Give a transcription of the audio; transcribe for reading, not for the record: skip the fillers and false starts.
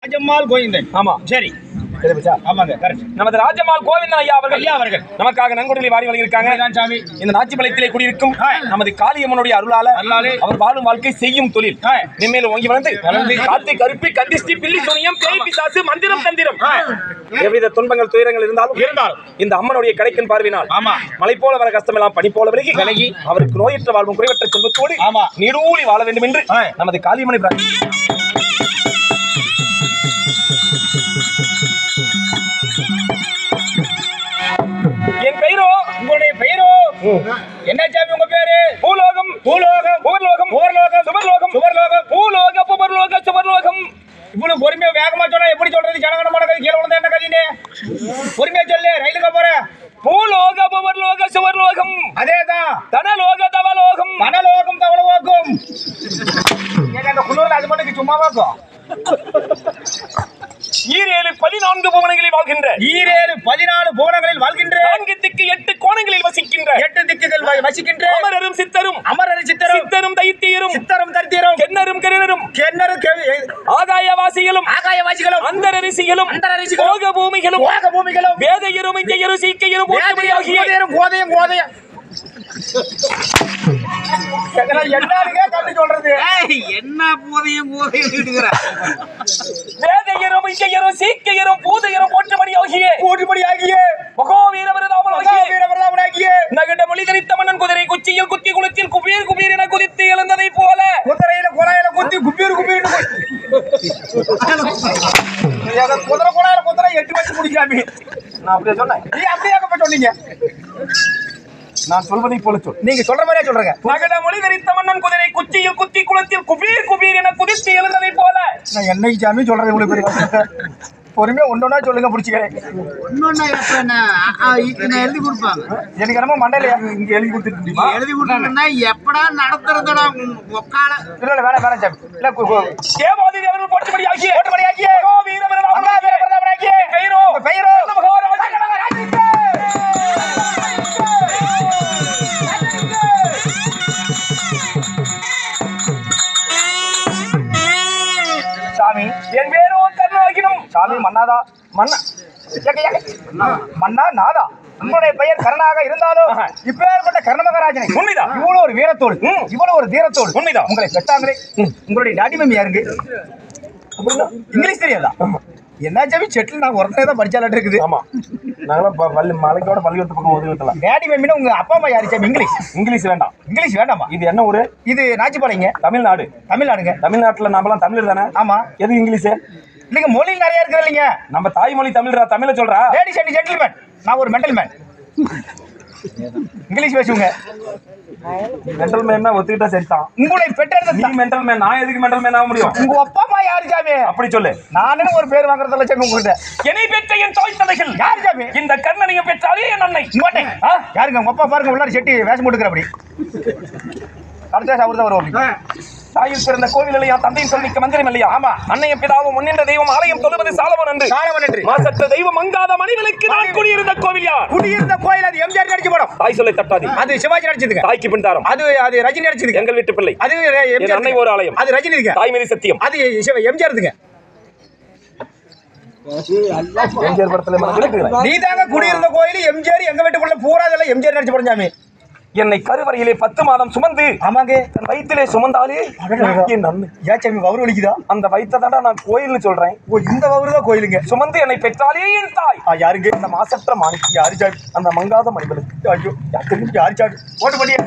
ராஜம்மாள் கோவிந்தன். ஆமா சரி. ஆமாங்க, கரெக்ட். நமது ராஜம்மாள் கோவிந்தன் ஐயா அவர்கள் நமக்காக நன்கொடைகளை வாரி வழங்கியிருக்காங்க. சாமி, இந்த நாச்சிபாளையத்திலே குடியிருக்கும் நமது காளியம்மனுடைய அருளால அவர் வாழும் வாழ்க்கை செய்யும் தொழில் மேலும் ஓங்கி வளர்ந்து காத்து கருப்பி கந்திஷ்டி பில்லி சூனியம் பேய் பிசாசு மந்திரம் தந்திரம் எவ்வித துன்பங்கள் துயரங்கள் இருந்தாலும் இந்த அம்மனுடைய கடைக்கன் பார்வினால் மலை போல வர கஷ்டம் எல்லாம் பனி போல விலகி அவருக்கு நோயற்ற வாழ்வும் குறைவற்ற செல்வத்தோடு நீடூழி வாழ வேண்டும் என்று நமது காளியம்மனை என் பெயரோ உங்களுடைய பெயரோ என்ன சாமி? உங்க பேரு? பூலோகம் பூலோகம் புவர்லோகம் புவர்லோகம் சுவர்லோகம் சுவர்லோகம் பூலோக புவர்லோக சுவர்லோகம். இவ்வளவு பொறுமையா வேகமா சொன்னா எப்படி சொல்றது? ஜனகணமான கதை கீழே விழுந்தா என்ன கதைன்னு பொறுமையா சொல்லு. ரயிலுக்கு போற பூலோக புவர்லோக சுவர்லோகம் அதேதான். தனலோக தவலோகம் மனலோகம் தவளோகம். ஏங்க அந்த குளூர்ல அது மட்டும் சும்மாவாக்கும். ஈரேழு 14 புவனங்களில் வாழ்கின்ற ஈரேழு 14 புவனங்களில் வாழ்கின்ற 4 திக்கு 8 கோணங்களில் வசிக்கின்ற 8 திக்குகள் வசிக்கின்ற அமரரும் சித்தரும் சித்தரும் தைத்தியரும் சித்தரும் தரித்தியரும் கென்னரும் கிரணரும் ஆகாயவாசிகளும் அந்தர ரிஷிகளும் போக பூமிகளும் வேதையரும் இஞ்சையரும் சீக்கையரும் கோதையும் எல்லாருக்கே கண்டு சொல்றது என்ன போதையும் வேதையரும் இஞ்சையரும் சீக்கையரும் பூதையரும் போற்றுபடியாகிய மகோவீரவரதாமனாகிய நகண்ட மொழி தரித்த மன்னன் குதிரை குச்சியில் குத்தி குளத்தில் குபீர் என குதித்து எழுந்ததை போல குதிரையில குழாயில குத்தி குபீர் குதிரை 8 வச்சு முடிக்காமி. நான் அப்படியே சொன்னேன். நீ அப்படியே சொன்னீங்க. நான் சொல்வதை போல சொல். நீங்க சொல்ற மாதிரியே சொல்றேங்க. நகட மொழி தரித்த மன்னன் குதிரை குச்சியில் குத்தி குளத்தில் குபீர் என குதித்து எழுந்ததை போல. நான் என்னைக்கு சாமி சொல்றது இவ்வளவு பெரிய பொறுமையா ஒன்னொன்னா சொல்லுங்க, புடிச்சுக்கிறேன். எழுதி கொடுப்பாங்க. எனக்கு என்னமோ மண்டையில இங்க எழுதி கொடுத்துட்டு எழுதி கொடுத்தா எப்படா நடத்துறதுடா ஒக்கால. இல்ல வேணாம் சாமி. இல்ல தேவாதி தேவர்கள் போற்றுபடியாகிய பெயரோ சாமி. என் பேரோ கருணாகினும் சாமி மன்னாதா மன்னா நாதா. உங்களுடைய பெயர் கருணாக இருந்தாலும் இப்பேற்பட்ட கர்ணமகராஜனை இவ்வளவு ஒரு வீரத்தோடு இவ்வளவு ஒரு தீரத்தோடு உண்மைதான் உங்களை பெற்றாங்களே. உங்களுடைய டாடி மம்மி யாருங்க? இங்கிலீஷ் தெரியாதா? என்ன சாமி செட்டில் நான் ஒருத்தனே தான் படிச்சாலாட்டு இருக்குது. ஆமா, நாங்களாம் மலைக்கோட பள்ளிக்கூடத்து பக்கம் ஒதுக்கலாம். டாடி மம்மினா உங்க அப்பா அம்மா யாரு சாமி? இங்கிலீஷ் வேண்டாம். இங்கிலீஷ் வேண்டாமா? இது என்ன ஊரு? இது நாச்சிபாளையங்க, தமிழ்நாடுங்க. தமிழ்நாட்டுல நாமெல்லாம் தமிழ் தானே? ஆமா. எது இங்கிலீஷ்? இல்லைங்க, மொழி நிறைய இருக்குது இல்லைங்க. நம்ம தாய்மொழி தமிழ சொல்றா. லேடிஸ் அண்ட் ஜென்டில்மேன், நான் ஒரு மென்டல் மேன். இங்கிலீஷ் பேசுங்க. மென்டல் மேன்னா ஒத்துக்கிட்டா சரிதான். உங்களை பெற்றது நீ மென்டல் மேன், நான் எதுக்கு மென்டல் மேன் ஆக முடியும்? உங்க அப்பா அம்மா யாரு சாமி? அப்படி சொல்லு. நானே ஒரு பேர் வாங்குறதுல சாமி உங்ககிட்ட. என்னை பெற்ற என் தாய் தந்தைகள் யாரு சாமி? இந்த கண்ணனையும் பெற்றாலே என் அன்னை. யாருங்க உங்க அப்பா? பாருங்க உள்ளார செட்டி வேஷம் போட்டுக்கிற அப்படி அடுத்த அவர் தான் வருவோம். தாயில் பிறந்த கோவிலையா தந்தையின் சொல்லிக்க மந்திரம் இல்லையா? ஆமா. அன்னையும் பிதாவும் முன்னின்ற தெய்வம் ஆலயம் தொழுவது சாலவன் என்று மாசற்ற தெய்வம் மங்காத மணிவிலுக்கு நான் குடியிருந்த கோவில் யார்? குடியிருந்த கோயில் அது எம்ஜிஆர் நடிச்ச படம். தாய் சொல்லை தட்டாதி. அது சிவாஜி நடிச்சதுங்க. தாய்க்கு பின்தாரம். அது ரஜினி நடிச்சது. எங்கள் வீட்டு பிள்ளை. அது அன்னை ஒரு ஆலயம். அது ரஜினிங்க. தாய் மீது சத்தியம். அது எம்ஜிஆர்துங்க. எம்ஜிஆர் படத்துல நீ தாங்க குடியிருந்த கோயில் எம்ஜிஆர். எங்க வீட்டுக்குள்ள பூரா அதெல்லாம் எம்ஜிஆர் நடிச்ச படம் சாமி. என்னை கருவறையிலே 10 மாதம் சுமந்து ஆமாங்க தன் வயிற்றிலே சுமந்தாலே என் அண்ணன். ஏன் சாமி வவுறு வலிக்குதா? அந்த வயிற்றை தாண்டா நான் கோயில்னு சொல்றேன். இந்த வவுறு தான் கோயிலுங்க. சுமந்து என்னை பெற்றாலே என் தாய். யாருங்க? அந்த மாசற்ற மாணிக்கு. யாரு சாமி? அந்த மங்காத மணிகளுக்கு. ஐயோ யாரு சாமி? ஓட்டு பண்ணியா?